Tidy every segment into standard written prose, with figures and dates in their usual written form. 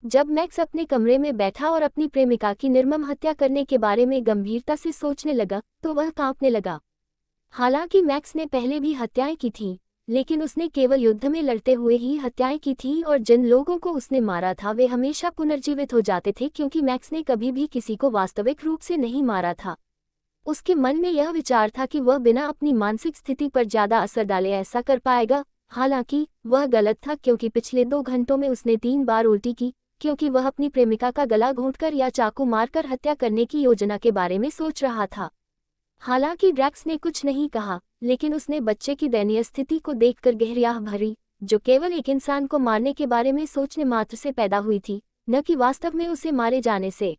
जब मैक्स अपने कमरे में बैठा और अपनी प्रेमिका की निर्मम हत्या करने के बारे में गंभीरता से सोचने लगा तो वह कांपने लगा। हालांकि मैक्स ने पहले भी हत्याएं की थीं, लेकिन उसने केवल युद्ध में लड़ते हुए ही हत्याएं की थीं और जिन लोगों को उसने मारा था वे हमेशा पुनर्जीवित हो जाते थे, क्योंकि मैक्स ने कभी भी किसी को वास्तविक रूप से नहीं मारा था। उसके मन में यह विचार था कि वह बिना अपनी मानसिक स्थिति पर ज्यादा असर डाले ऐसा कर पाएगा। हालांकि वह गलत था, क्योंकि पिछले 2 घंटों में उसने 3 बार उल्टी की, क्योंकि वह अपनी प्रेमिका का गला घोंटकर या चाकू मारकर हत्या करने की योजना के बारे में सोच रहा था। हालांकि ड्रैक्स ने कुछ नहीं कहा, लेकिन उसने बच्चे की दयनीय स्थिति को देखकर गहरी आह भरी, जो केवल एक इंसान को मारने के बारे में सोचने मात्र से पैदा हुई थी, न कि वास्तव में उसे मारे जाने से।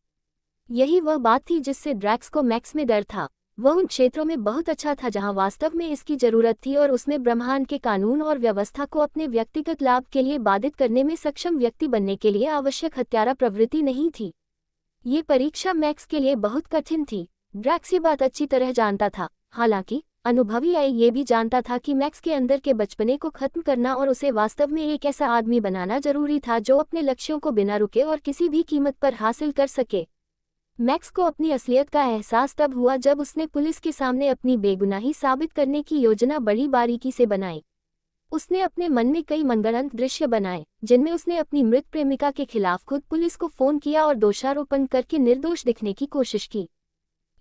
यही वह बात थी जिससे ड्रैक्स को मैक्स में डर था। वह उन क्षेत्रों में बहुत अच्छा था जहां वास्तव में इसकी जरूरत थी, और उसमें ब्रह्मांड के कानून और व्यवस्था को अपने व्यक्तिगत लाभ के लिए बाधित करने में सक्षम व्यक्ति बनने के लिए आवश्यक हत्यारा प्रवृत्ति नहीं थी। ये परीक्षा मैक्स के लिए बहुत कठिन थी। ड्रैक्स ये बात अच्छी तरह जानता था। हालांकि अनुभवी आई ये भी जानता था कि मैक्स के अंदर के बचपने को खत्म करना और उसे वास्तव में एक ऐसा आदमी बनाना जरूरी था जो अपने लक्ष्यों को बिना रुके और किसी भी कीमत पर हासिल कर सके। मैक्स को अपनी असलियत का एहसास तब हुआ जब उसने पुलिस के सामने अपनी बेगुनाही साबित करने की योजना बड़ी बारीकी से बनाई। उसने अपने मन में कई मनगढ़ंत दृश्य बनाए, जिनमें उसने अपनी मृत प्रेमिका के खिलाफ खुद पुलिस को फोन किया और दोषारोपण करके निर्दोष दिखने की कोशिश की।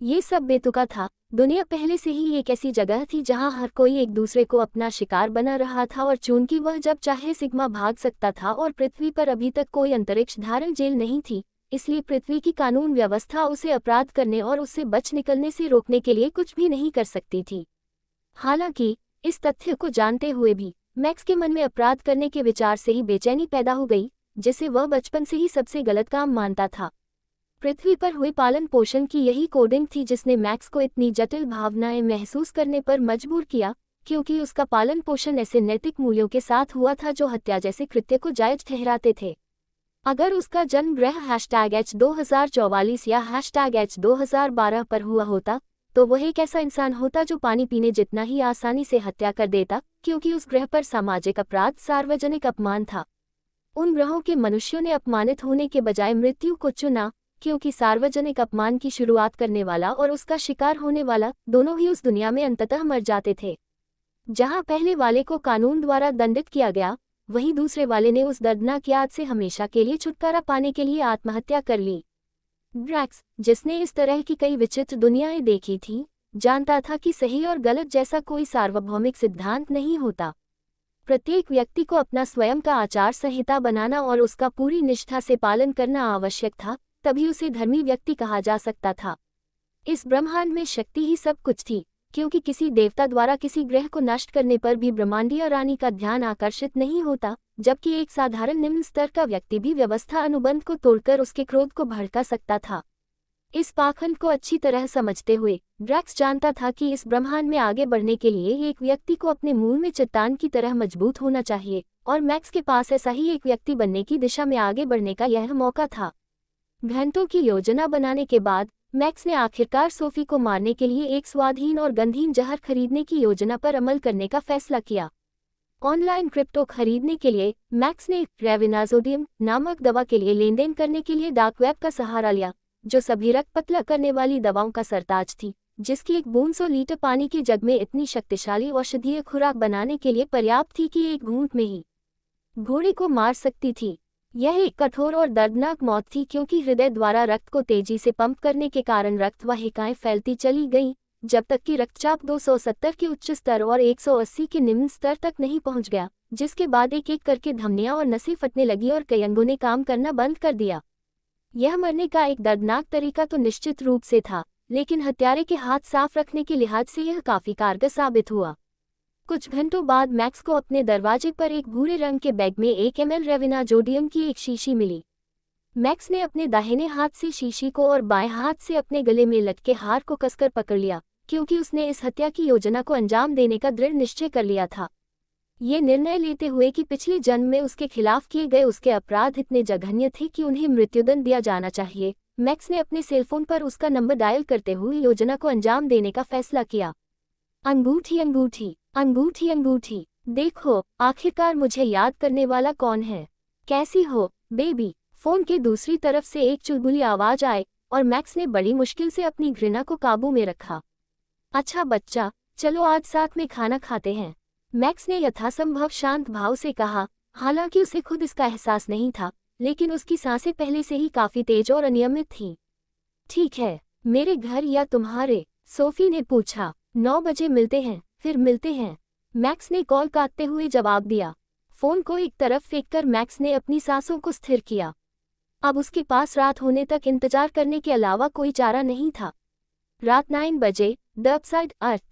ये सब बेतुका था। दुनिया पहले से ही एक ऐसी जगह थी जहां हर कोई एक दूसरे को अपना शिकार बना रहा था, और चूंकि वह जब चाहे सिग्मा भाग सकता था और पृथ्वी पर अभी तक कोई अंतरिक्ष धारण जेल नहीं थी, इसलिए पृथ्वी की कानून व्यवस्था उसे अपराध करने और उससे बच निकलने से रोकने के लिए कुछ भी नहीं कर सकती थी। हालांकि इस तथ्य को जानते हुए भी मैक्स के मन में अपराध करने के विचार से ही बेचैनी पैदा हो गई, जिसे वह बचपन से ही सबसे गलत काम मानता था। पृथ्वी पर हुए पालन पोषण की यही कोडिंग थी जिसने मैक्स को इतनी जटिल भावनाएं महसूस करने पर मजबूर किया, क्योंकि उसका पालन पोषण ऐसे नैतिक मूल्यों के साथ हुआ था जो हत्या जैसे कृत्य को जायज ठहराते थे। अगर उसका जन्म ग्रह #H2044 या #H2012 पर हुआ होता, तो वह एक ऐसा इंसान होता जो पानी पीने जितना ही आसानी से हत्या कर देता, क्योंकि उस ग्रह पर सामाजिक अपराध सार्वजनिक अपमान था। उन ग्रहों के मनुष्यों ने अपमानित होने के बजाय मृत्यु को चुना, क्योंकि सार्वजनिक अपमान की शुरुआत करने वाला और उसका शिकार होने वाला दोनों ही उस दुनिया में अंततः मर जाते थे। जहां पहले वाले को कानून द्वारा दंडित किया गया, वहीं दूसरे वाले ने उस दर्दनाक याद से हमेशा के लिए छुटकारा पाने के लिए आत्महत्या कर ली। ड्रैक्स, जिसने इस तरह की कई विचित्र दुनियाएं देखी थीं, जानता था कि सही और गलत जैसा कोई सार्वभौमिक सिद्धांत नहीं होता। प्रत्येक व्यक्ति को अपना स्वयं का आचार संहिता बनाना और उसका पूरी निष्ठा से पालन करना आवश्यक था, तभी उसे धर्मी व्यक्ति कहा जा सकता था। इस ब्रह्मांड में शक्ति ही सब कुछ थी, क्योंकि किसी देवता द्वारा किसी ग्रह को नष्ट करने पर भी ब्रह्मांडीय रानी का ध्यान आकर्षित नहीं होता, जबकि एक साधारण निम्न स्तर का व्यक्ति भी व्यवस्था अनुबंध को तोड़कर उसके क्रोध को भड़का सकता था। इस पाखंड को अच्छी तरह समझते हुए ड्रैक्स जानता था कि इस ब्रह्मांड में आगे बढ़ने के लिए एक व्यक्ति को अपने मूल में चट्टान की तरह मजबूत होना चाहिए, और मैक्स के पास ऐसा ही एक व्यक्ति बनने की दिशा में आगे बढ़ने का यह मौका था। घंटों की योजना बनाने के बाद मैक्स ने आखिरकार सोफी को मारने के लिए एक स्वादहीन और गंधहीन जहर खरीदने की योजना पर अमल करने का फैसला किया। ऑनलाइन क्रिप्टो खरीदने के लिए मैक्स ने रेविनाजोडियम नामक दवा के लिए लेनदेन करने के लिए डार्क वेब का सहारा लिया, जो सभी रक्त पतला करने वाली दवाओं का सरताज थी, जिसकी एक बूंद 100 लीटर पानी के जग में इतनी शक्तिशाली औषधीय खुराक बनाने के लिए पर्याप्त थी कि एक घूंट में ही घोड़े को मार सकती थी। यह एक कठोर और दर्दनाक मौत थी, क्योंकि हृदय द्वारा रक्त को तेजी से पंप करने के कारण रक्त वाहिकाएं फैलती चली गईं, जब तक कि रक्तचाप 270 के उच्च स्तर और 180 के निम्न स्तर तक नहीं पहुंच गया, जिसके बाद एक एक करके धमनियां और नसें फटने लगी और कई अंगों ने काम करना बंद कर दिया। यह मरने का एक दर्दनाक तरीका तो निश्चित रूप से था, लेकिन हत्यारे के हाथ साफ रखने के लिहाज से यह काफी कारगर साबित हुआ। कुछ घंटों बाद मैक्स को अपने दरवाजे पर एक भूरे रंग के बैग में 1 ml रेविनाजोडियम की एक शीशी मिली। मैक्स ने अपने दाहिने हाथ से शीशी को और बाएं हाथ से अपने गले में लटके हार को कसकर पकड़ लिया, क्योंकि उसने इस हत्या की योजना को अंजाम देने का दृढ़ निश्चय कर लिया था। ये निर्णय लेते हुए कि पिछले जन्म में उसके खिलाफ किए गए उसके अपराध इतने जघन्य थे कि उन्हें मृत्युदंड दिया जाना चाहिए, मैक्स ने अपने सेलफोन पर उसका नंबर डायल करते हुए योजना को अंजाम देने का फैसला किया। अंगूठी अंगूठी अंगूठी अंगूठी, देखो आखिरकार मुझे याद करने वाला कौन है। कैसी हो बेबी? फोन के दूसरी तरफ से एक चुलबुली आवाज आए और मैक्स ने बड़ी मुश्किल से अपनी घृणा को काबू में रखा। अच्छा बच्चा, चलो आज साथ में खाना खाते हैं, मैक्स ने यथासंभव शांत भाव से कहा। हालांकि उसे खुद इसका एहसास नहीं था, लेकिन उसकी सांसें पहले से ही काफी तेज और अनियमित थीं। ठीक है, मेरे घर या तुम्हारे? सोफी ने पूछा। 9 बजे मिलते हैं, फिर मिलते हैं, मैक्स ने कॉल काटते हुए जवाब दिया। फोन को एक तरफ फेंककर मैक्स ने अपनी सांसों को स्थिर किया। अब उसके पास रात होने तक इंतजार करने के अलावा कोई चारा नहीं था। रात 9 बजे, द अपसाइड अर्थ।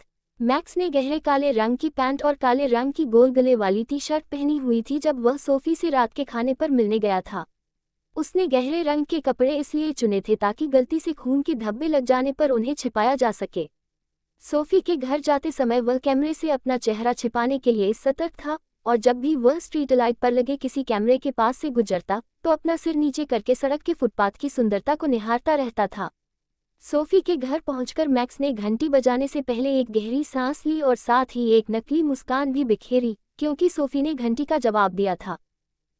मैक्स ने गहरे काले रंग की पैंट और काले रंग की गोल गले वाली टी शर्ट पहनी हुई थी जब वह सोफी से रात के खाने पर मिलने गया था। उसने गहरे रंग के कपड़े इसलिए चुने थे ताकि गलती से खून के धब्बे लग जाने पर उन्हें छिपाया जा सके। सोफी के घर जाते समय वह कैमरे से अपना चेहरा छिपाने के लिए सतर्क था, और जब भी वह स्ट्रीट लाइट पर लगे किसी कैमरे के पास से गुजरता तो अपना सिर नीचे करके सड़क के फुटपाथ की सुंदरता को निहारता रहता था। सोफी के घर पहुंचकर मैक्स ने घंटी बजाने से पहले एक गहरी सांस ली और साथ ही एक नकली मुस्कान भी बिखेरी, क्योंकि सोफी ने घंटी का जवाब दिया था।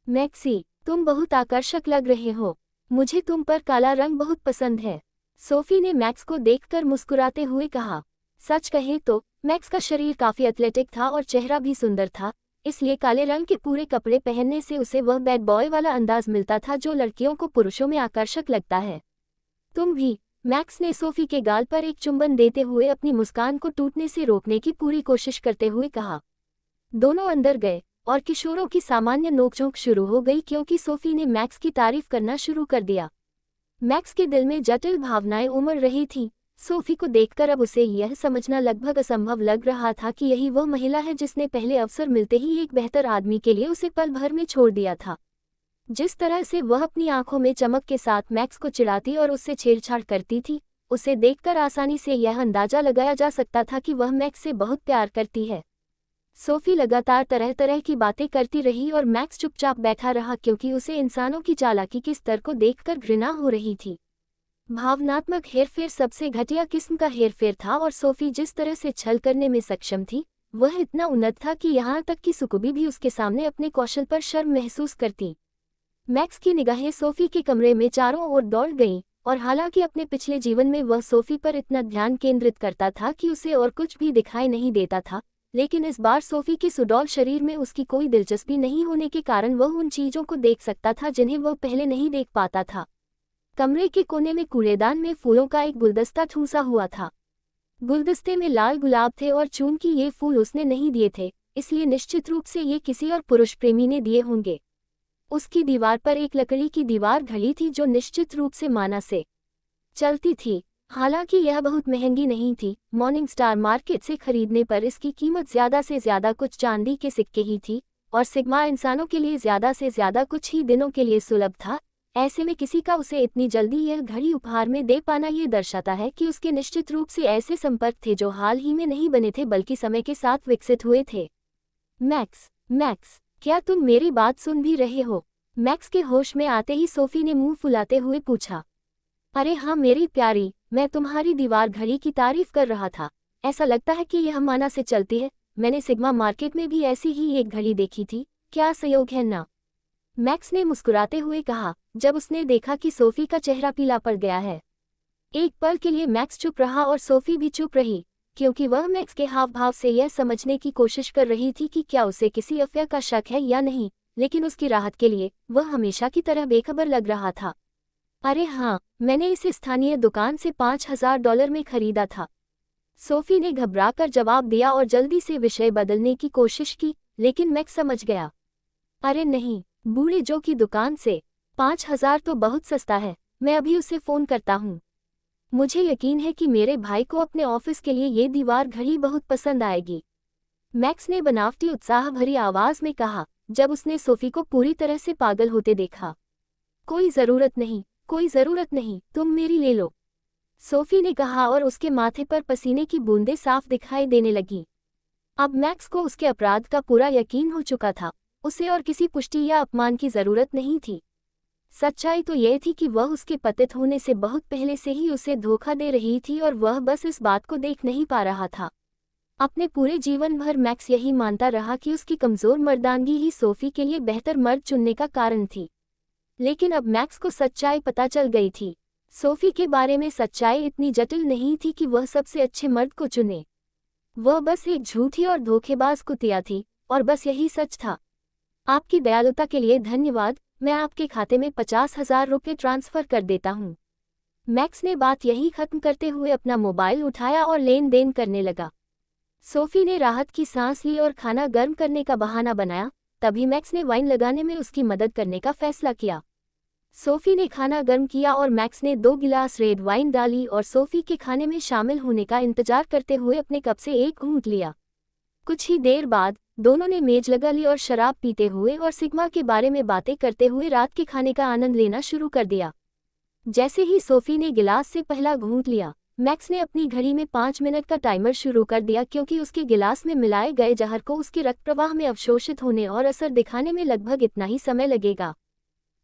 मैक्सी, तुम बहुत आकर्षक लग रहे हो, मुझे तुम पर काला रंग बहुत पसंद है, सोफी ने मैक्स को देखकर मुस्कुराते हुए कहा। सच कहें तो मैक्स का शरीर काफी एथलेटिक था और चेहरा भी सुंदर था, इसलिए काले रंग के पूरे कपड़े पहनने से उसे वह बैड बॉय वाला अंदाज मिलता था जो लड़कियों को पुरुषों में आकर्षक लगता है। तुम भी, मैक्स ने सोफी के गाल पर एक चुंबन देते हुए अपनी मुस्कान को टूटने से रोकने की पूरी कोशिश करते हुए कहा। दोनों अंदर गए और किशोरों की सामान्य नोकझोंक शुरू हो गई क्योंकि सोफी ने मैक्स की तारीफ करना शुरू कर दिया। मैक्स के दिल में जटिल भावनाएं उमड़ रही थीं। सोफी को देखकर अब उसे यह समझना लगभग असंभव लग रहा था कि यही वह महिला है जिसने पहले अवसर मिलते ही एक बेहतर आदमी के लिए उसे पल भर में छोड़ दिया था। जिस तरह से वह अपनी आंखों में चमक के साथ मैक्स को चिढ़ाती और उससे छेड़छाड़ करती थी, उसे देखकर आसानी से यह अंदाजा लगाया जा सकता था कि वह मैक्स से बहुत प्यार करती है। सोफी लगातार तरह तरह की बातें करती रही और मैक्स चुपचाप बैठा रहा क्योंकि उसे इंसानों की चालाकी के स्तर को देखकर घृणा हो रही थी। भावनात्मक हेरफेर सबसे घटिया किस्म का हेरफेर था और सोफी जिस तरह से छल करने में सक्षम थी वह इतना उन्नत था कि यहाँ तक कि सुकुबी भी उसके सामने अपने कौशल पर शर्म महसूस करती। मैक्स की निगाहें सोफी के कमरे में चारों ओर दौड़ गईं, और हालांकि अपने पिछले जीवन में वह सोफी पर इतना ध्यान केंद्रित करता था कि उसे और कुछ भी दिखाई नहीं देता था, लेकिन इस बार सोफी के सुडौल शरीर में उसकी कोई दिलचस्पी नहीं होने के कारण वह उन चीजों को देख सकता था जिन्हें वह पहले नहीं देख पाता था। कमरे के कोने में कूड़ेदान में फूलों का एक गुलदस्ता ठूंसा हुआ था। गुलदस्ते में लाल गुलाब थे और चूंकि ये फूल उसने नहीं दिए थे, इसलिए निश्चित रूप से ये किसी और पुरुष प्रेमी ने दिए होंगे। उसकी दीवार पर एक लकड़ी की दीवार घड़ी थी जो निश्चित रूप से माना से चलती थी। हालांकि यह बहुत महंगी नहीं थी, मॉर्निंग स्टार मार्केट से खरीदने पर इसकी कीमत ज्यादा से ज्यादा कुछ चांदी के सिक्के ही थी, और सिग्मा इंसानों के लिए ज्यादा से ज्यादा कुछ ही दिनों के लिए सुलभ था। ऐसे में किसी का उसे इतनी जल्दी यह घड़ी उपहार में दे पाना ये दर्शाता है कि उसके निश्चित रूप से ऐसे संपर्क थे जो हाल ही में नहीं बने थे बल्कि समय के साथ विकसित हुए थे। मैक्स, क्या तुम मेरी बात सुन भी रहे हो? मैक्स के होश में आते ही सोफी ने मुंह फुलाते हुए पूछा। अरे हाँ मेरी प्यारी, मैं तुम्हारी दीवार घड़ी की तारीफ कर रहा था। ऐसा लगता है कि यह माना से चलती है। मैंने सिग्मा मार्केट में भी ऐसी ही एक घड़ी देखी थी। क्या संयोग है ना? मैक्स ने मुस्कुराते हुए कहा, जब उसने देखा कि सोफी का चेहरा पीला पड़ गया है। एक पल के लिए मैक्स चुप रहा और सोफी भी चुप रही, क्योंकि वह मैक्स के हाव भाव से यह समझने की कोशिश कर रही थी कि क्या उसे किसी अफवाह का शक है या नहीं, लेकिन उसकी राहत के लिए वह हमेशा की तरह बेखबर लग रहा था। अरे हाँ, मैंने इसे स्थानीय दुकान से $5000 में खरीदा था, सोफी ने घबराकर जवाब दिया और जल्दी से विषय बदलने की कोशिश की, लेकिन मैक्स समझ गया। अरे नहीं, बूढ़े जो की दुकान से 5000 तो बहुत सस्ता है, मैं अभी उसे फोन करता हूँ। मुझे यकीन है कि मेरे भाई को अपने ऑफिस के लिए ये दीवार घड़ी बहुत पसंद आएगी, मैक्स ने बनावटी उत्साह भरी आवाज में कहा, जब उसने सोफी को पूरी तरह से पागल होते देखा। कोई ज़रूरत नहीं, तुम मेरी ले लो, सोफी ने कहा और उसके माथे पर पसीने की बूंदें साफ दिखाई देने लगी। अब मैक्स को उसके अपराध का पूरा यकीन हो चुका था, उसे और किसी पुष्टि या अपमान की जरूरत नहीं थी। सच्चाई तो यह थी कि वह उसके पतित होने से बहुत पहले से ही उसे धोखा दे रही थी और वह बस इस बात को देख नहीं पा रहा था। अपने पूरे जीवन भर मैक्स यही मानता रहा कि उसकी कमजोर मर्दानगी ही सोफी के लिए बेहतर मर्द चुनने का कारण थी। लेकिन अब मैक्स को सच्चाई पता चल गई थी। सोफी के बारे में सच्चाई इतनी जटिल नहीं थी कि वह सबसे अच्छे मर्द को चुने। वह बस एक झूठी और धोखेबाज कुतिया थी, और बस यही सच था। आपकी दयालुता के लिए धन्यवाद, मैं आपके खाते में 50,000 रुपये ट्रांसफर कर देता हूँ। मैक्स ने बात यही खत्म करते हुए अपना मोबाइल उठाया और लेन देन करने लगा। सोफी ने राहत की सांस ली और खाना गर्म करने का बहाना बनाया। तभी मैक्स ने वाइन लगाने में उसकी मदद करने का फैसला किया। सोफी ने खाना गर्म किया और मैक्स ने 2 गिलास रेड वाइन डाली और सोफी के खाने में शामिल होने का इंतजार करते हुए अपने कप से एक घूंट लिया। कुछ ही देर बाद दोनों ने मेज लगा ली और शराब पीते हुए और सिग्मा के बारे में बातें करते हुए रात के खाने का आनंद लेना शुरू कर दिया। जैसे ही सोफी ने गिलास से पहला घूंट लिया, मैक्स ने अपनी घड़ी में 5 मिनट का टाइमर शुरू कर दिया, क्योंकि उसके गिलास में मिलाए गए जहर को उसके रक्त प्रवाह में अवशोषित होने और असर दिखाने में लगभग इतना ही समय लगेगा।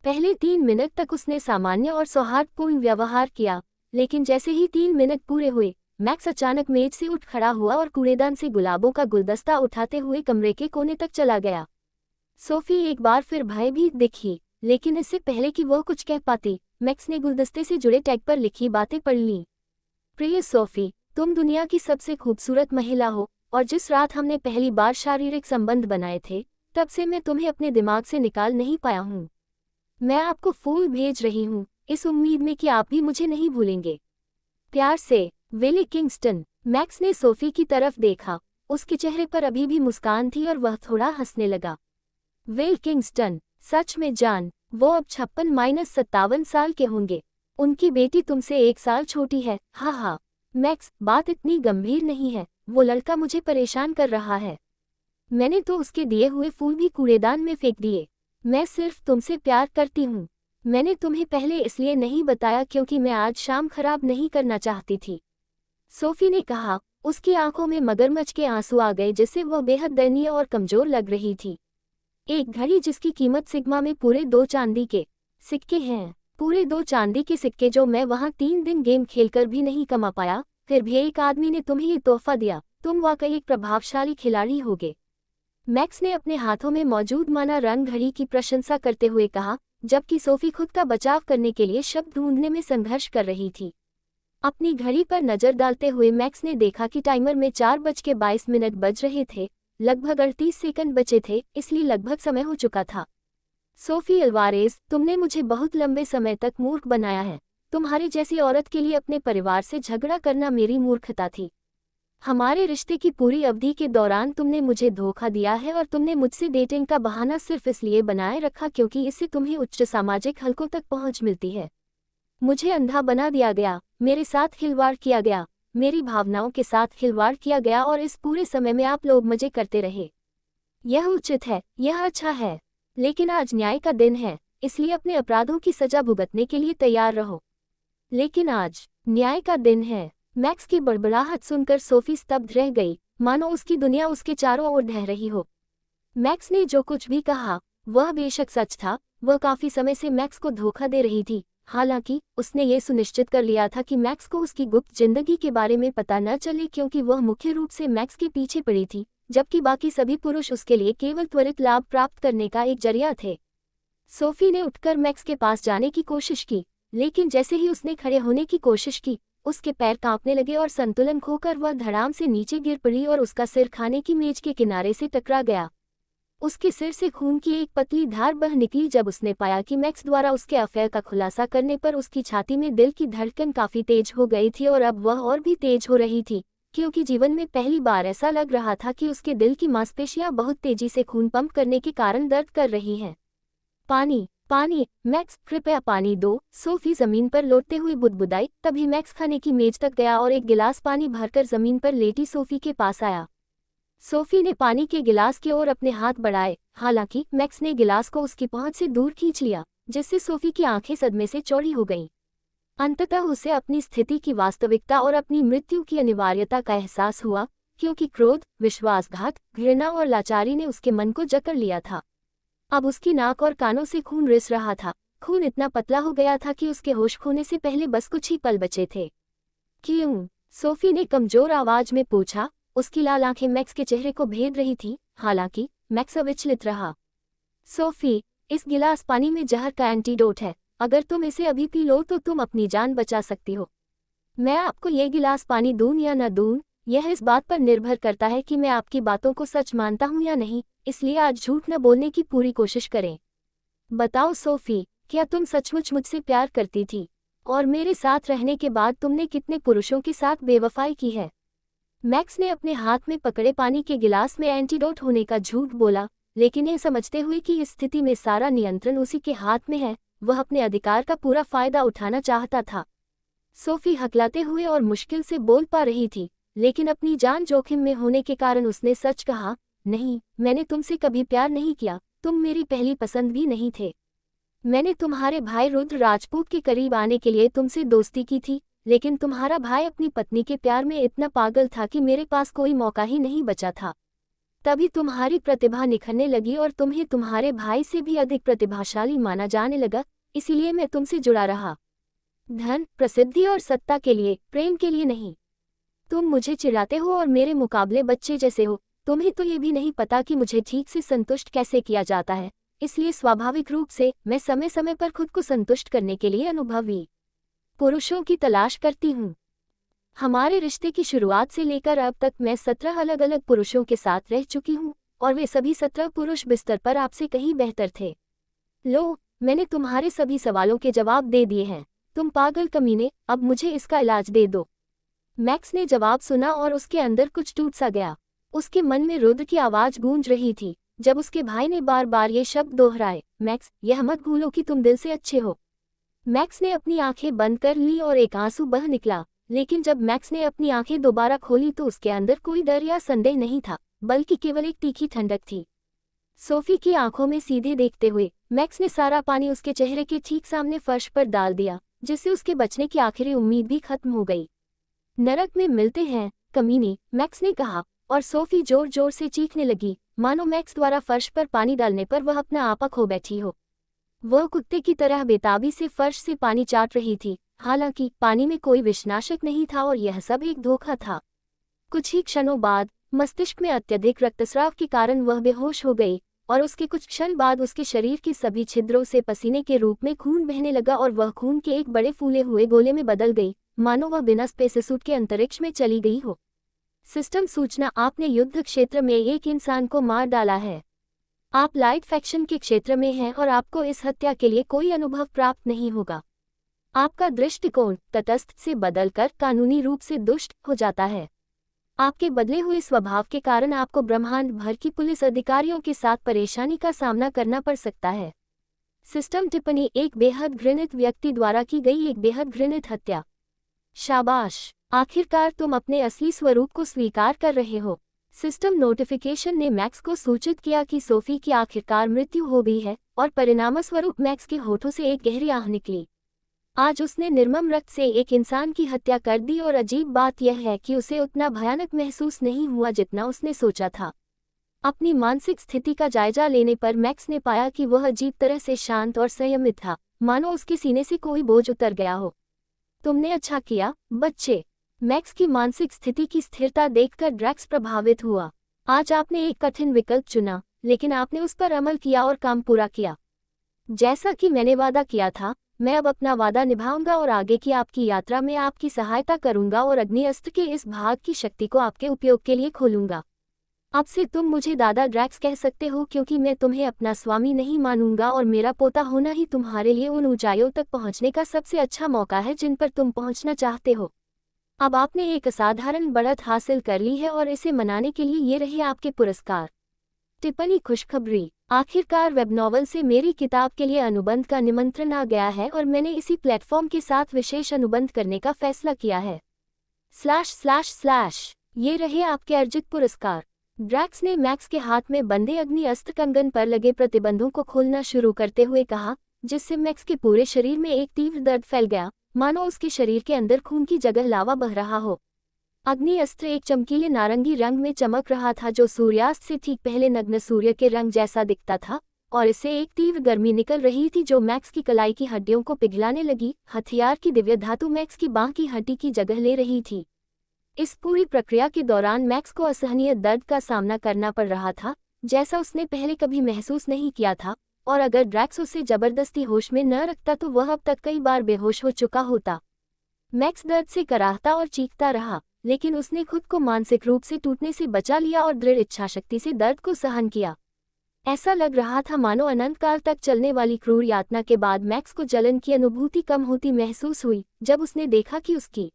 पहले 3 मिनट तक उसने सामान्य और सौहार्दपूर्ण व्यवहार किया, लेकिन जैसे ही 3 मिनट पूरे हुए, मैक्स अचानक मेज से उठ खड़ा हुआ और कूड़ेदान से गुलाबों का गुलदस्ता उठाते हुए कमरे के कोने तक चला गया। सोफी एक बार फिर भयभीत दिखी, लेकिन इससे पहले कि वह कुछ कह पाती, मैक्स ने गुलदस्ते से जुड़े टैग पर लिखी बातें पढ़ लीं। प्रिय सोफी, तुम दुनिया की सबसे खूबसूरत महिला हो, और जिस रात हमने पहली बार शारीरिक संबंध बनाए थे, तब से मैं तुम्हें अपने दिमाग से निकाल नहीं पाया हूँ। मैं आपको फूल भेज रही हूँ, इस उम्मीद में कि आप भी मुझे नहीं भूलेंगे। प्यार से, विली किंगस्टन। मैक्स ने सोफी की तरफ देखा। उसके चेहरे पर अभी भी मुस्कान थी और वह थोड़ा हंसने लगा। विल किंगस्टन, सच में जान, वो अब 56-57 साल के होंगे। उनकी बेटी तुमसे 1 साल छोटी है। हाँ हाँ। मैक्स, बात इतनी गंभीर नहीं है, वो लड़का मुझे परेशान कर रहा है। मैंने तो उसके दिए हुए फूल भी कूड़ेदान में फेंक दिए। मैं सिर्फ तुमसे प्यार करती हूँ। मैंने तुम्हें पहले इसलिए नहीं बताया क्योंकि मैं आज शाम खराब नहीं करना चाहती थी। सोफी ने कहा। उसकी आंखों में मगरमच्छ के आंसू आ गए, जिससे वह बेहद दयनीय और कमजोर लग रही थी। एक घड़ी जिसकी कीमत सिग्मा में पूरे 2 चांदी के सिक्के हैं। पूरे 2 चांदी के सिक्के जो मैं वहां 3 दिन गेम खेलकर भी नहीं कमा पाया, फिर भी एक आदमी ने तुम्हें ये तोहफा दिया। तुम वाकई एक प्रभावशाली खिलाड़ी होगे। मैक्स ने अपने हाथों में मौजूद माना रंग घड़ी की प्रशंसा करते हुए कहा, जबकि सोफी खुद का बचाव करने के लिए शब्द ढूंढने में संघर्ष कर रही थी। अपनी घड़ी पर नजर डालते हुए मैक्स ने देखा कि टाइमर में 4:22 बज रहे थे। लगभग 38 सेकंड बचे थे, इसलिए लगभग समय हो चुका था। सोफी अल्वारेज, तुमने मुझे बहुत लंबे समय तक मूर्ख बनाया है। तुम्हारे जैसी औरत के लिए अपने परिवार से झगड़ा करना मेरी मूर्खता थी। हमारे रिश्ते की पूरी अवधि के दौरान तुमने मुझे धोखा दिया है और तुमने मुझसे डेटिंग का बहाना सिर्फ इसलिए बनाए रखा क्योंकि इससे तुम्हें उच्च सामाजिक हलकों तक पहुंच मिलती है। मुझे अंधा बना दिया गया, मेरे साथ खिलवाड़ किया गया, मेरी भावनाओं के साथ खिलवाड़ किया गया और इस पूरे समय में आप लोग मजे करते रहे। यह उचित है, यह अच्छा है, लेकिन आज न्याय का दिन है, इसलिए अपने अपराधों की सजा भुगतने के लिए तैयार रहो। लेकिन आज न्याय का दिन है। मैक्स की बड़बड़ाहट सुनकर सोफी स्तब्ध रह गई, मानो उसकी दुनिया उसके चारों ओर ढह रही हो। मैक्स ने जो कुछ भी कहा वह बेशक सच था। वह काफी समय से मैक्स को धोखा दे रही थी। हालांकि उसने ये सुनिश्चित कर लिया था कि मैक्स को उसकी गुप्त जिंदगी के बारे में पता न चले, क्योंकि वह मुख्य रूप से मैक्स के पीछे पड़ी थी, जबकि बाकी सभी पुरुष उसके लिए केवल त्वरित लाभ प्राप्त करने का एक जरिया थे। सोफी ने उठकर मैक्स के पास जाने की कोशिश की, लेकिन जैसे ही उसने खड़े होने की कोशिश की, उसके पैर कांपने लगे और संतुलन खोकर वह धड़ाम से नीचे गिर पड़ी और उसका सिर खाने की मेज के किनारे से टकरा गया। उसके सिर से खून की एक पतली धार बह निकली जब उसने पाया कि मैक्स द्वारा उसके अफेयर का खुलासा करने पर उसकी छाती में दिल की धड़कन काफी तेज हो गई थी, और अब वह और भी तेज हो रही थी, क्योंकि जीवन में पहली बार ऐसा लग रहा था कि उसके दिल की मांसपेशियां बहुत तेजी से खून पंप करने के कारण दर्द कर रही हैं। पानी, पानी, मैक्स कृपया पानी दो, सोफी जमीन पर लौटते हुए बुदबुदाई। तभी मैक्स खाने की मेज तक गया और एक गिलास पानी भरकर जमीन पर लेटी सोफी के पास आया। सोफी ने पानी के गिलास की ओर अपने हाथ बढ़ाए, हालांकि मैक्स ने गिलास को उसकी पहुंच से दूर खींच लिया, जिससे सोफी की आंखें सदमे से चौड़ी हो गईं। अंततः उसे अपनी स्थिति की वास्तविकता और अपनी मृत्यु की अनिवार्यता का एहसास हुआ, क्योंकि क्रोध, विश्वासघात, घृणा और लाचारी ने उसके मन को जकड़ लिया था। अब उसकी नाक और कानों से खून रिस रहा था। खून इतना पतला हो गया था कि उसके होश खोने से पहले बस कुछ ही पल बचे थे। क्यों? सोफी ने कमजोर आवाज में पूछा। उसकी लाल आंखें मैक्स के चेहरे को भेद रही थी, हालांकि मैक्स अविचलित रहा। सोफी, इस गिलास पानी में जहर का एंटीडोट है। अगर तुम इसे अभी पी लो तो तुम अपनी जान बचा सकती हो। मैं आपको ये गिलास पानी दूं या न दूं, यह इस बात पर निर्भर करता है कि मैं आपकी बातों को सच मानता हूं या नहीं, इसलिए आज झूठ न बोलने की पूरी कोशिश करें। बताओ सोफी, क्या तुम सचमुच मुझसे प्यार करती थी? और मेरे साथ रहने के बाद तुमने कितने पुरुषों के साथ बेवफाई की है? मैक्स ने अपने हाथ में पकड़े पानी के गिलास में एंटीडोट होने का झूठ बोला, लेकिन यह समझते हुए कि इस स्थिति में सारा नियंत्रण उसी के हाथ में है, वह अपने अधिकार का पूरा फायदा उठाना चाहता था। सोफी हकलाते हुए और मुश्किल से बोल पा रही थी, लेकिन अपनी जान जोखिम में होने के कारण उसने सच कहा, नहीं, मैंने तुमसे कभी प्यार नहीं किया, तुम मेरी पहली पसंद भी नहीं थे। मैंने तुम्हारे भाई रुद्र राजपूत के करीब आने के लिए तुमसे दोस्ती की थी, लेकिन तुम्हारा भाई अपनी पत्नी के प्यार में इतना पागल था कि मेरे पास कोई मौका ही नहीं बचा था। तभी तुम्हारी प्रतिभा निखरने लगी और तुम्हें तुम्हारे भाई से भी अधिक प्रतिभाशाली माना जाने लगा, इसीलिए मैं तुमसे जुड़ा रहा। धन, प्रसिद्धि और सत्ता के लिए, प्रेम के लिए नहीं। तुम मुझे चिढ़ाते हो और मेरे मुकाबले बच्चे जैसे हो। तुम्हें तो ये भी नहीं पता कि मुझे ठीक से संतुष्ट कैसे किया जाता है, इसलिए स्वाभाविक रूप से मैं समय समय पर खुद को संतुष्ट करने के लिए अनुभवी पुरुषों की तलाश करती हूँ। हमारे रिश्ते की शुरुआत से लेकर अब तक मैं 17 अलग अलग पुरुषों के साथ रह चुकी हूँ, और वे सभी 17 पुरुष बिस्तर पर आपसे कहीं बेहतर थे। लो, मैंने तुम्हारे सभी सवालों के जवाब दे दिए हैं। तुम पागल कमीने, अब मुझे इसका इलाज दे दो। मैक्स ने जवाब सुना और उसके अंदर कुछ टूट सा गया। उसके मन में रुद्र की आवाज गूंज रही थी, जब उसके भाई ने बार बार ये शब्द दोहराए, मैक्स, यह मत भूलो कि तुम दिल से अच्छे हो। मैक्स ने अपनी आंखें बंद कर ली और एक आंसू बह निकला, लेकिन जब मैक्स ने अपनी आंखें दोबारा खोली तो उसके अंदर कोई डर या संदेह नहीं था, बल्कि केवल एक तीखी ठंडक थी। सोफी की आंखों में सीधे देखते हुए मैक्स ने सारा पानी उसके चेहरे के ठीक सामने फर्श पर डाल दिया, जिससे उसके बचने की आखिरी उम्मीद भी खत्म हो गई। नरक में मिलते हैं, कमीने, मैक्स ने कहा, और सोफी जोर जोर से चीखने लगी, मानो मैक्स द्वारा फर्श पर पानी डालने पर वह अपना आपा खो बैठी हो। वह कुत्ते की तरह बेताबी से फर्श से पानी चाट रही थी, हालांकि पानी में कोई विषनाशक नहीं था और यह सब एक धोखा था। कुछ ही क्षणों बाद मस्तिष्क में अत्यधिक रक्तस्राव के कारण वह बेहोश हो गई, और उसके कुछ क्षण बाद उसके शरीर के सभी छिद्रों से पसीने के रूप में खून बहने लगा और वह खून के एक बड़े फूले हुए गोले में बदल गई, मानो वह बिना स्पेससूट के अंतरिक्ष में चली गई हो। सिस्टम सूचना, आपने युद्ध क्षेत्र में एक इंसान को मार डाला है। आप लाइट फैक्शन के क्षेत्र में हैं और आपको इस हत्या के लिए कोई अनुभव प्राप्त नहीं होगा। आपका दृष्टिकोण तटस्थ से बदलकर कानूनी रूप से दुष्ट हो जाता है। आपके बदले हुए स्वभाव के कारण आपको ब्रह्मांड भर की पुलिस अधिकारियों के साथ परेशानी का सामना करना पड़ सकता है। सिस्टम टिप्पणी, एक बेहद घृणित व्यक्ति द्वारा की गई एक बेहद घृणित हत्या। शाबाश, आखिरकार तुम अपने असली स्वरूप को स्वीकार कर रहे हो। सिस्टम नोटिफिकेशन ने मैक्स को सूचित किया कि सोफी की आखिरकार मृत्यु हो गई है, और परिणामस्वरूप मैक्स के होठों से एक गहरी आह निकली। आज उसने निर्मम रक्त से एक इंसान की हत्या कर दी, और अजीब बात यह है कि उसे उतना भयानक महसूस नहीं हुआ जितना उसने सोचा था। अपनी मानसिक स्थिति का जायजा लेने पर मैक्स ने पाया कि वह अजीब तरह से शांत और संयमित था, मानो उसके सीने से कोई बोझ उतर गया हो। तुमने अच्छा किया, बच्चे। मैक्स की मानसिक स्थिति की स्थिरता देखकर ड्रैक्स प्रभावित हुआ। आज आपने एक कठिन विकल्प चुना, लेकिन आपने उस पर अमल किया और काम पूरा किया। जैसा कि मैंने वादा किया था, मैं अब अपना वादा निभाऊंगा और आगे की आपकी यात्रा में आपकी सहायता करूंगा और अग्नि अस्त्र के इस भाग की शक्ति को आपके उपयोग के लिए खोलूंगा। अब से तुम मुझे दादा ड्रैक्स कह सकते हो, क्योंकि मैं तुम्हें अपना स्वामी नहीं मानूंगा और मेरा पोता होना ही तुम्हारे लिए उन ऊंचाइयों तक पहुंचने का सबसे अच्छा मौका है जिन पर तुम पहुंचना चाहते हो। अब आपने एक असाधारण बढ़त हासिल कर ली है और इसे मनाने के लिए ये रहे आपके पुरस्कार। टिप्पणी, खुशखबरी, आखिरकार वेब नॉवल से मेरी किताब के लिए अनुबंध का निमंत्रण आ गया है और मैंने इसी प्लेटफॉर्म के साथ विशेष अनुबंध करने का फैसला किया है। /// ये रहे आपके अर्जित पुरस्कार। ड्रैक्स ने मैक्स के हाथ में बंधे अग्नि अस्त्र कंगन पर लगे प्रतिबंधों को खोलना शुरू करते हुए कहा, जिससे मैक्स के पूरे शरीर में एक तीव्र दर्द फैल गया, मानो उसके शरीर के अंदर खून की जगह लावा बह रहा हो। अग्नि अस्त्र एक चमकीले नारंगी रंग में चमक रहा था, जो सूर्यास्त से ठीक पहले नग्न सूर्य के रंग जैसा दिखता था, और इससे एक तीव्र गर्मी निकल रही थी जो मैक्स की कलाई की हड्डियों को पिघलाने लगी। हथियार की दिव्य धातु मैक्स की बांह की हड्डी की जगह ले रही थी। इस पूरी प्रक्रिया के दौरान मैक्स को असहनीय दर्द का सामना करना पड़ रहा था, जैसा उसने पहले कभी महसूस नहीं किया था, और अगर ड्रैक्स उसे जबरदस्ती होश में न रखता तो वह अब तक कई बार बेहोश हो चुका होता। मैक्स दर्द से कराहता और चीखता रहा, लेकिन उसने खुद को मानसिक रूप से टूटने से बचा लिया और दृढ़ इच्छाशक्ति से दर्द को सहन किया। ऐसा लग रहा था मानो अनंत काल तक चलने वाली क्रूर यातना के बाद मैक्स को जलन की अनुभूति कम होती महसूस हुई जब उसने देखा कि उसकी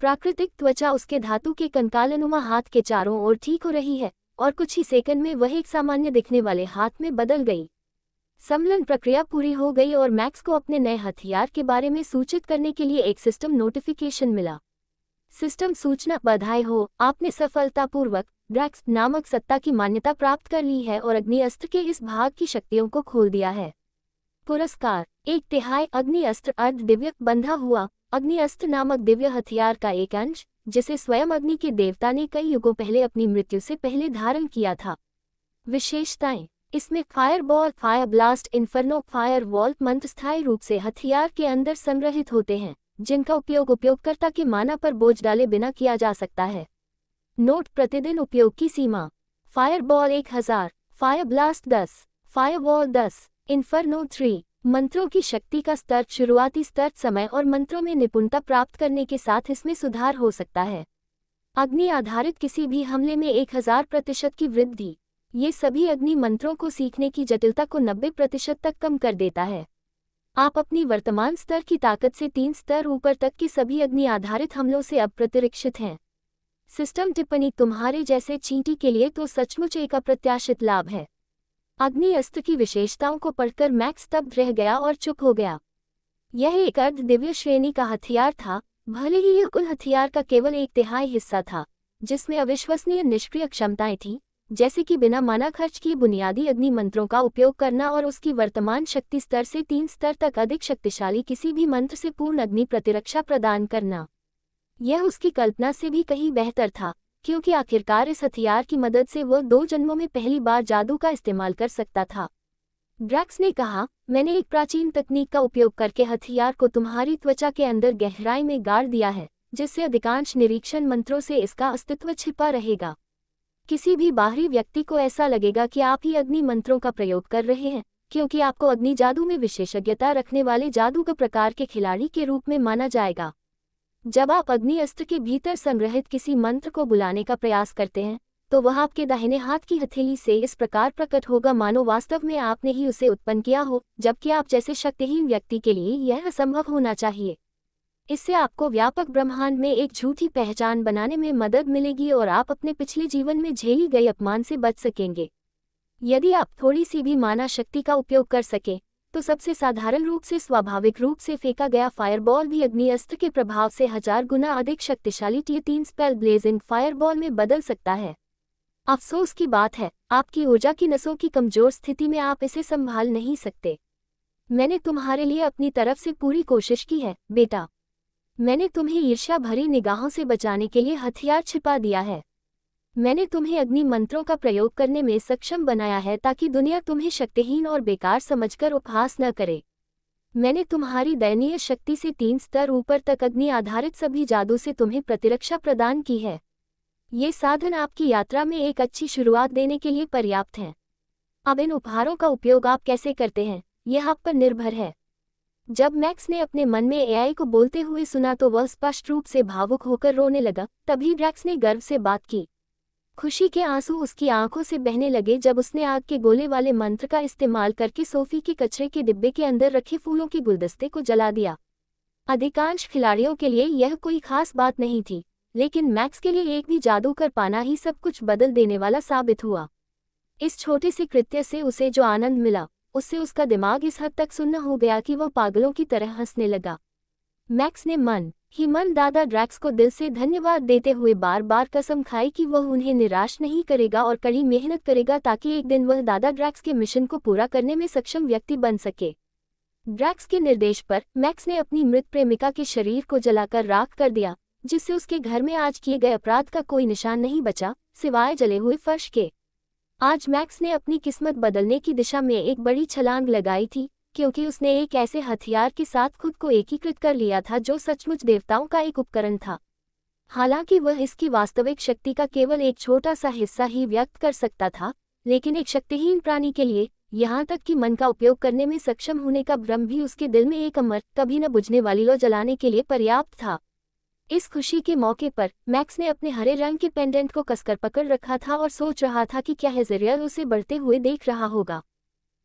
प्राकृतिक त्वचा उसके धातु के कंकालनुमा हाथ के चारों ओर ठीक हो रही है, और कुछ ही सेकंड में वह एक सामान्य दिखने वाले हाथ में बदल गई। सम्मिलन प्रक्रिया पूरी हो गई और मैक्स को अपने नए हथियार के बारे में सूचित करने के लिए एक सिस्टम नोटिफिकेशन मिला। सिस्टम सूचना, बधाई हो, आपने सफलतापूर्वक ड्रैक्स नामक सत्ता की मान्यता प्राप्त कर ली है और अग्नि अस्त्र के इस भाग की शक्तियों को खोल दिया है। पुरस्कार: 1/3 अग्नि अस्त्र अर्ध दिव्य बंधा हुआ। अग्नि अस्त्र नामक दिव्य हथियार का एक अंश, जिसे स्वयं अग्नि के देवता ने कई युगों पहले अपनी मृत्यु से पहले धारण किया था। विशेषताएं: इसमें fireball, fire blast, inferno, fire vault मंत्र स्थायी रूप से हथियार के अंदर संग्रहित होते हैं, जिनका उपयोग उपयोगकर्ता के माना पर बोझ डाले बिना किया जा सकता है। नोट: प्रतिदिन उपयोग की सीमा: fireball 1000, fire blast 10, firewall 10, inferno 3। मंत्रों की शक्ति का स्तर: शुरुआती स्तर, समय और मंत्रों में निपुणता प्राप्त करने के साथ इसमें सुधार हो सकता है। अग्नि आधारित किसी भी हमले में 1000% की वृद्धि। ये सभी अग्नि मंत्रों को सीखने की जटिलता को 90% तक कम कर देता है। आप अपनी वर्तमान स्तर की ताकत से 3 स्तर ऊपर तक के सभी अग्नि आधारित हमलों से अब प्रतिरक्षित हैं। सिस्टम टिप्पणी: तुम्हारे जैसे चींटी के लिए तो सचमुच एक अप्रत्याशित लाभ है। अग्नि अस्त्र की विशेषताओं को पढ़कर मैक्स स्तब्ध रह गया और चुप हो गया। यह एक अर्ध दिव्य श्रेणी का हथियार था, भले ही यह कुल हथियार का केवल 1/3 हिस्सा था, जिसमें अविश्वसनीय निष्क्रिय क्षमताएं थीं, जैसे कि बिना माना खर्च किए बुनियादी अग्नि मंत्रों का उपयोग करना और उसकी वर्तमान शक्ति स्तर से 3 स्तर तक अधिक शक्तिशाली किसी भी मंत्र से पूर्ण अग्नि प्रतिरक्षा प्रदान करना। यह उसकी कल्पना से भी कहीं बेहतर था, क्योंकि आखिरकार इस हथियार की मदद से वह 2 जन्मों में पहली बार जादू का इस्तेमाल कर सकता था। ड्रैक्स ने कहा, मैंने एक प्राचीन तकनीक का उपयोग करके हथियार को तुम्हारी त्वचा के अंदर गहराई में गाड़ दिया है, जिससे अधिकांश निरीक्षण मंत्रों से इसका अस्तित्व छिपा रहेगा। किसी भी बाहरी व्यक्ति को ऐसा लगेगा कि आप ही अग्नि मंत्रों का प्रयोग कर रहे हैं, क्योंकि आपको अग्नि जादू में विशेषज्ञता रखने वाले जादूगर प्रकार के खिलाड़ी के रूप में माना जाएगा। जब आप अग्नि अस्त्र के भीतर संग्रहित किसी मंत्र को बुलाने का प्रयास करते हैं, तो वह आपके दाहिने हाथ की हथेली से इस प्रकार प्रकट होगा मानो वास्तव में आपने ही उसे उत्पन्न किया हो, जबकि आप जैसे शक्तिहीन व्यक्ति के लिए यह असंभव होना चाहिए। इससे आपको व्यापक ब्रह्मांड में एक झूठी पहचान बनाने में मदद मिलेगी और आप अपने पिछले जीवन में झेली गई अपमान से बच सकेंगे। यदि आप थोड़ी सी भी माना शक्ति का उपयोग कर सकें, तो सबसे साधारण रूप से स्वाभाविक रूप से फेंका गया फायरबॉल भी अग्नि अस्त्र के प्रभाव से 1000 गुना अधिक शक्तिशाली T3 स्पेल ब्लेजिंग फायरबॉल में बदल सकता है। अफसोस की बात है, आपकी ऊर्जा की नसों की कमजोर स्थिति में आप इसे संभाल नहीं सकते। मैंने तुम्हारे लिए अपनी तरफ से पूरी कोशिश की है, बेटा। मैंने तुम्हें ईर्ष्या भरी निगाहों से बचाने के लिए हथियार छिपा दिया है। मैंने तुम्हें अग्नि मंत्रों का प्रयोग करने में सक्षम बनाया है ताकि दुनिया तुम्हें शक्तिहीन और बेकार समझकर उपहास न करे। मैंने तुम्हारी दयनीय शक्ति से 3 स्तर ऊपर तक अग्नि आधारित सभी जादू से तुम्हें प्रतिरक्षा प्रदान की है। ये साधन आपकी यात्रा में एक अच्छी शुरुआत देने के लिए पर्याप्त हैं। अब इन उपहारों का उपयोग आप कैसे करते हैं, यह आप पर निर्भर है। जब मैक्स ने अपने मन में एआई को बोलते हुए सुना तो वह स्पष्ट रूप से भावुक होकर रोने लगा। तभी ड्रैक्स ने गर्व से बात की। खुशी के आंसू उसकी आंखों से बहने लगे जब उसने आग के गोले वाले मंत्र का इस्तेमाल करके सोफी के कचरे के डिब्बे के अंदर रखे फूलों के गुलदस्ते को जला दिया। अधिकांश खिलाड़ियों के लिए यह कोई खास बात नहीं थी, लेकिन मैक्स के लिए एक भी जादू कर पाना ही सब कुछ बदल देने वाला साबित हुआ। इस छोटे से कृत्य से उसे जो आनंद मिला, उससे उसका दिमाग इस हद तक सुन्न हो गया कि वह पागलों की तरह हंसने लगा। मैक्स ने मन ही मन दादा ड्रैक्स को दिल से धन्यवाद देते हुए बार बार कसम खाई कि वह उन्हें निराश नहीं करेगा और कड़ी मेहनत करेगा ताकि एक दिन वह दादा ड्रैक्स के मिशन को पूरा करने में सक्षम व्यक्ति बन सके। ड्रैक्स के निर्देश पर मैक्स ने अपनी मृत प्रेमिका के शरीर को जलाकर राख कर दिया, जिससे उसके घर में आज किए गए अपराध का कोई निशान नहीं बचा, सिवाय जले हुए फर्श के। आज मैक्स ने अपनी किस्मत बदलने की दिशा में एक बड़ी छलांग लगाई थी, क्योंकि उसने एक ऐसे हथियार के साथ खुद को एकीकृत कर लिया था जो सचमुच देवताओं का एक उपकरण था। हालांकि वह इसकी वास्तविक शक्ति का केवल एक छोटा सा हिस्सा ही व्यक्त कर सकता था, लेकिन एक शक्तिहीन प्राणी के लिए यहाँ तक कि मन का उपयोग करने में सक्षम होने का भ्रम भी उसके दिल में एक अमर, कभी न बुझने वाली लौ जलाने के लिए पर्याप्त था। इस खुशी के मौके पर मैक्स ने अपने हरे रंग के पेंडेंट को कसकर पकड़ रखा था और सोच रहा था कि क्या हेज़रियल उसे बढ़ते हुए देख रहा होगा।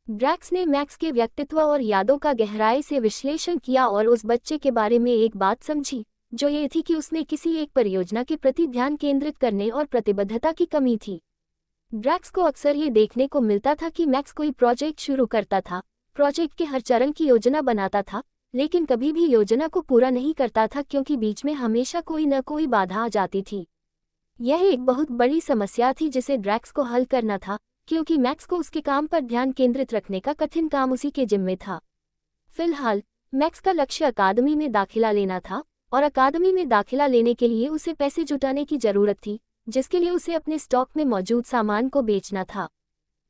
ड्रैक्स ने मैक्स के व्यक्तित्व और यादों का गहराई से विश्लेषण किया और उस बच्चे के बारे में एक बात समझी, जो ये थी कि उसमें किसी एक परियोजना के प्रति ध्यान केंद्रित करने और प्रतिबद्धता की कमी थी। ड्रैक्स को अक्सर ये देखने को मिलता था कि मैक्स कोई प्रोजेक्ट शुरू करता था, प्रोजेक्ट के हर चरण की योजना बनाता था, लेकिन कभी भी योजना को पूरा नहीं करता था क्योंकि बीच में हमेशा कोई न कोई बाधा आ जाती थी। यह एक बहुत बड़ी समस्या थी जिसे ड्रैक्स को हल करना था, क्योंकि मैक्स को उसके काम पर ध्यान केंद्रित रखने का कठिन काम उसी के जिम्मे था। फिलहाल मैक्स का लक्ष्य अकादमी में दाखिला लेना था और अकादमी में दाखिला लेने के लिए उसे पैसे जुटाने की जरूरत थी, जिसके लिए उसे अपने स्टॉक में मौजूद सामान को बेचना था।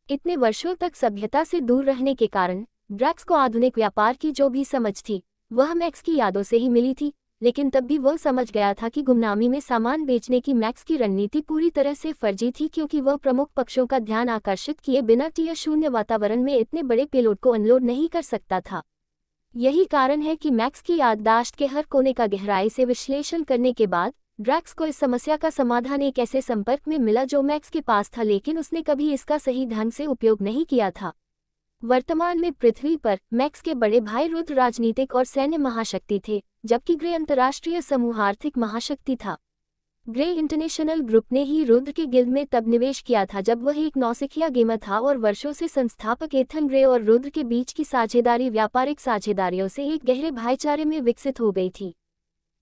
इतने वर्षों तक सभ्यता से दूर रहने के कारण ड्रैक्स को आधुनिक व्यापार की जो भी समझ थी वह मैक्स की यादों से ही मिली थी, लेकिन तब भी वह समझ गया था कि गुमनामी में सामान बेचने की मैक्स की रणनीति पूरी तरह से फर्जी थी, क्योंकि वह प्रमुख पक्षों का ध्यान आकर्षित किए बिना टियर शून्य वातावरण में इतने बड़े पेलोड को अनलोड नहीं कर सकता था। यही कारण है कि मैक्स की याददाश्त के हर कोने का गहराई से विश्लेषण करने के बाद ड्रैक्स को इस समस्या का समाधान एक ऐसे संपर्क में मिला जो मैक्स के पास था, लेकिन उसने कभी इसका सही ढंग से उपयोग नहीं किया था। वर्तमान में पृथ्वी पर मैक्स के बड़े भाई रुद्र राजनीतिक और सैन्य महाशक्ति थे, जबकि ग्रे अंतर्राष्ट्रीय समूह आर्थिक महाशक्ति था। ग्रे इंटरनेशनल ग्रुप ने ही रुद्र के गिल्ड में तब निवेश किया था जब वह एक नौसिखिया गेमर था और वर्षों से संस्थापक एथन ग्रे और रुद्र के बीच की साझेदारी व्यापारिक साझेदारियों से एक गहरे भाईचारे में विकसित हो गई थी।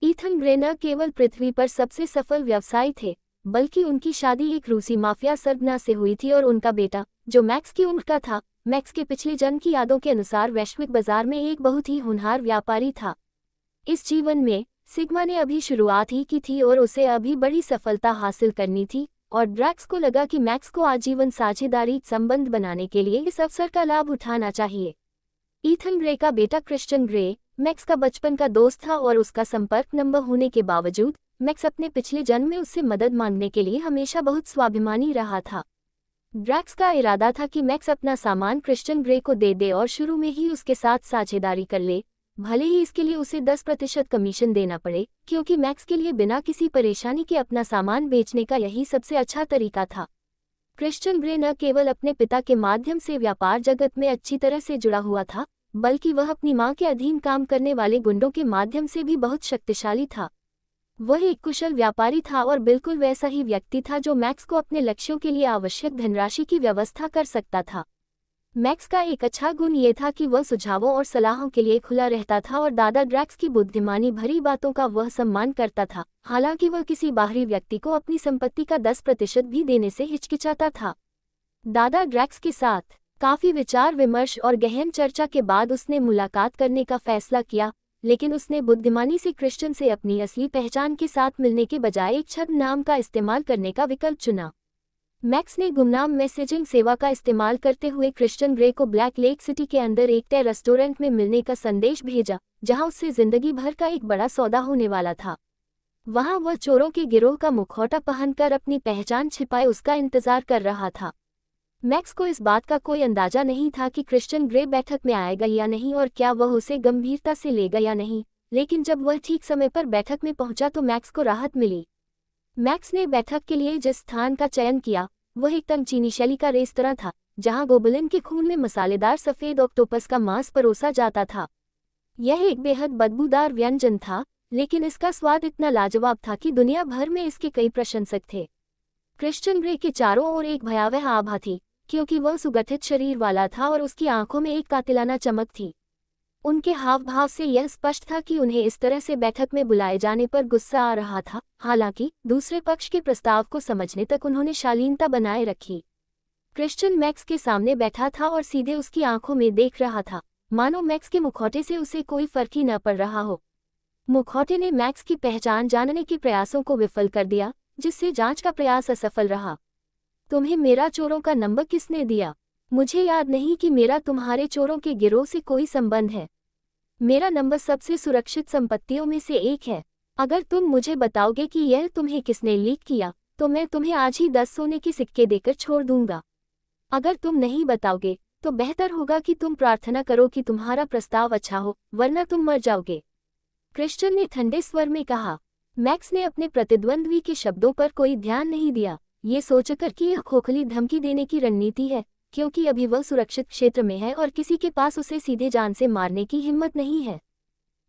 एथन ग्रे न केवल पृथ्वी पर सबसे सफल व्यवसायी थे, बल्कि उनकी शादी एक रूसी माफिया सरगना से हुई थी और उनका बेटा, जो मैक्स की उम्र का था, मैक्स के पिछले जन्म की यादों के अनुसार वैश्विक बाजार में एक बहुत ही होनहार व्यापारी था। इस जीवन में सिग्मा ने अभी शुरुआत ही की थी और उसे अभी बड़ी सफलता हासिल करनी थी, और ड्रैक्स को लगा कि मैक्स को आजीवन साझेदारी संबंध बनाने के लिए इस अवसर का लाभ उठाना चाहिए। ईथन ग्रे का बेटा क्रिश्चियन ग्रे मैक्स का बचपन का दोस्त था और उसका संपर्क नंबर होने के बावजूद मैक्स अपने पिछले जन्म में उससे मदद मांगने के लिए हमेशा बहुत स्वाभिमानी रहा था। ड्रैक्स का इरादा था कि मैक्स अपना सामान क्रिश्चियन ग्रे को दे दे और शुरू में ही उसके साथ साझेदारी कर ले, भले ही इसके लिए उसे 10% कमीशन देना पड़े, क्योंकि मैक्स के लिए बिना किसी परेशानी के अपना सामान बेचने का यही सबसे अच्छा तरीका था। क्रिश्चियन ग्रे न केवल अपने पिता के माध्यम से व्यापार जगत में अच्छी तरह से जुड़ा हुआ था, बल्कि वह अपनी मां के अधीन काम करने वाले गुंडों के माध्यम से भी बहुत शक्तिशाली था। वह एक कुशल व्यापारी था और बिल्कुल वैसा ही व्यक्ति था जो मैक्स को अपने लक्ष्यों के लिए आवश्यक धनराशि की व्यवस्था कर सकता था। मैक्स का एक अच्छा गुण ये था कि वह सुझावों और सलाहों के लिए खुला रहता था और दादा ड्रैक्स की बुद्धिमानी भरी बातों का वह सम्मान करता था, हालांकि वह किसी बाहरी व्यक्ति को अपनी संपत्ति का 10% भी देने से हिचकिचाता था। दादा ड्रैक्स के साथ काफी विचार विमर्श और गहन चर्चा के बाद उसने मुलाकात करने का फैसला किया, लेकिन उसने बुद्धिमानी से क्रिश्चियन से अपनी असली पहचान के साथ मिलने के बजाय एक छद्म नाम का इस्तेमाल करने का विकल्प चुना। मैक्स ने गुमनाम मैसेजिंग सेवा का इस्तेमाल करते हुए क्रिश्चियन ग्रे को ब्लैक लेक सिटी के अंदर एक तय रेस्टोरेंट में मिलने का संदेश भेजा, जहां उससे जिंदगी भर का एक बड़ा सौदा होने वाला था। वहां वह चोरों के गिरोह का मुखौटा पहनकर अपनी पहचान छिपाए उसका इंतजार कर रहा था। मैक्स को इस बात का कोई अंदाजा नहीं था कि क्रिश्चियन ग्रे बैठक में आएगा या नहीं और क्या वह उसे गंभीरता से लेगा या नहीं, लेकिन जब वह ठीक समय पर बैठक में पहुंचा तो मैक्स को राहत मिली। मैक्स ने बैठक के लिए जिस स्थान का चयन किया वह एकदम चीनी शैली का रेस्तरां था, जहां गोबलिन के खून में मसालेदार सफेद ऑक्टोपस का मांस परोसा जाता था। यह एक बेहद बदबूदार व्यंजन था, लेकिन इसका स्वाद इतना लाजवाब था कि दुनिया भर में इसके कई प्रशंसक थे। क्रिश्चियन ग्रे के चारों ओर एक भयावह आभा थी, क्योंकि वह सुगठित शरीर वाला था और उसकी आंखों में एक कातिलाना चमक थी। उनके हाव भाव से यह स्पष्ट था कि उन्हें इस तरह से बैठक में बुलाए जाने पर गुस्सा आ रहा था, हालांकि दूसरे पक्ष के प्रस्ताव को समझने तक उन्होंने शालीनता बनाए रखी। क्रिश्चियन मैक्स के सामने बैठा था और सीधे उसकी आंखों में देख रहा था, मानो मैक्स के मुखौटे से उसे कोई फर्क ही न पड़ रहा हो। मुखौटे ने मैक्स की पहचान जानने के प्रयासों को विफल कर दिया, जिससे जांच का प्रयास असफल रहा। तुम्हें मेरा चोरों का नंबर किसने दिया? मुझे याद नहीं कि मेरा तुम्हारे चोरों के गिरोह से कोई संबंध है। मेरा नंबर सबसे सुरक्षित संपत्तियों में से एक है। अगर तुम मुझे बताओगे कि यह तुम्हें किसने लीक किया, तो मैं तुम्हें आज ही 10 सोने के सिक्के देकर छोड़ दूंगा। अगर तुम नहीं बताओगे, तो बेहतर होगा कि तुम प्रार्थना करो कि तुम्हारा प्रस्ताव अच्छा हो, वरना तुम मर जाओगे। क्रिश्चियन ने ठंडे स्वर में कहा। मैक्स ने अपने प्रतिद्वंद्वी के शब्दों पर कोई ध्यान नहीं दिया, ये सोचकर कि यह खोखली धमकी देने की रणनीति है, क्योंकि अभी वह सुरक्षित क्षेत्र में है और किसी के पास उसे सीधे जान से मारने की हिम्मत नहीं है।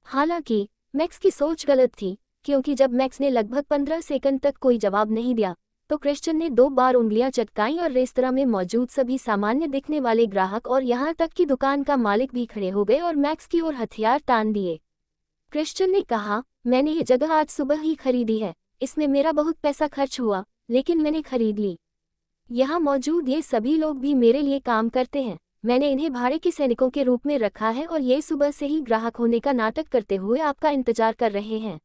हालांकि मैक्स की सोच गलत थी, क्योंकि जब मैक्स ने लगभग 15 सेकंड तक कोई जवाब नहीं दिया, तो क्रिश्चियन ने 2 बार उंगलियां चटकाईं और रेस्तरां में मौजूद सभी सामान्य दिखने वाले ग्राहक और यहां तक कि दुकान का मालिक भी खड़े हो गए और मैक्स की ओर हथियार तान दिए। क्रिश्चियन ने कहा, मैंने ये जगह आज सुबह ही खरीदी है, इसमें मेरा बहुत पैसा खर्च हुआ, लेकिन मैंने खरीद ली। यहाँ मौजूद ये सभी लोग भी मेरे लिए काम करते हैं, मैंने इन्हें भाड़े के सैनिकों के रूप में रखा है और ये सुबह से ही ग्राहक होने का नाटक करते हुए आपका इंतजार कर रहे हैं।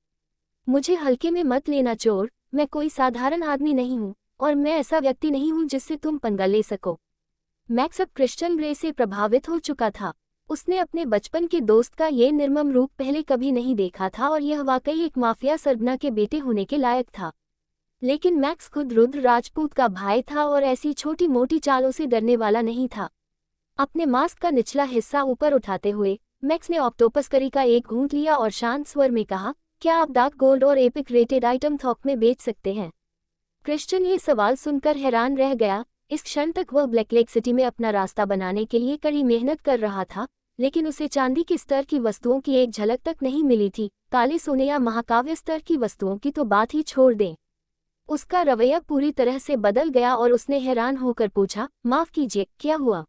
मुझे हल्के में मत लेना चोर, मैं कोई साधारण आदमी नहीं हूँ, और मैं ऐसा व्यक्ति नहीं हूँ जिससे तुम पंगा ले सको। मैक्स अब क्रिश्चियन ग्रे से प्रभावित हो चुका था। उसने अपने बचपन के दोस्त का ये निर्मम रूप पहले कभी नहीं देखा था और यह वाकई एक माफिया सरगना के बेटे होने के लायक था। लेकिन मैक्स खुद रुद्र राजपूत का भाई था और ऐसी छोटी मोटी चालों से डरने वाला नहीं था। अपने मास्क का निचला हिस्सा ऊपर उठाते हुए मैक्स ने ऑक्टोपस करी का एक घूंट लिया और शांत स्वर में कहा, क्या आप डार्क गोल्ड और एपिक रेटेड आइटम थोक में बेच सकते हैं? क्रिश्चियन ये सवाल सुनकर हैरान रह गया। इस क्षण तक वह ब्लैक लेक सिटी में अपना रास्ता बनाने के लिए कड़ी मेहनत कर रहा था, लेकिन उसे चांदी के स्तर की वस्तुओं की एक झलक तक नहीं मिली थी। काले सोने या महाकाव्य स्तर की वस्तुओं की तो बात ही छोड़ दें। उसका रवैया पूरी तरह से बदल गया और उसने हैरान होकर पूछा, माफ कीजिए, क्या हुआ?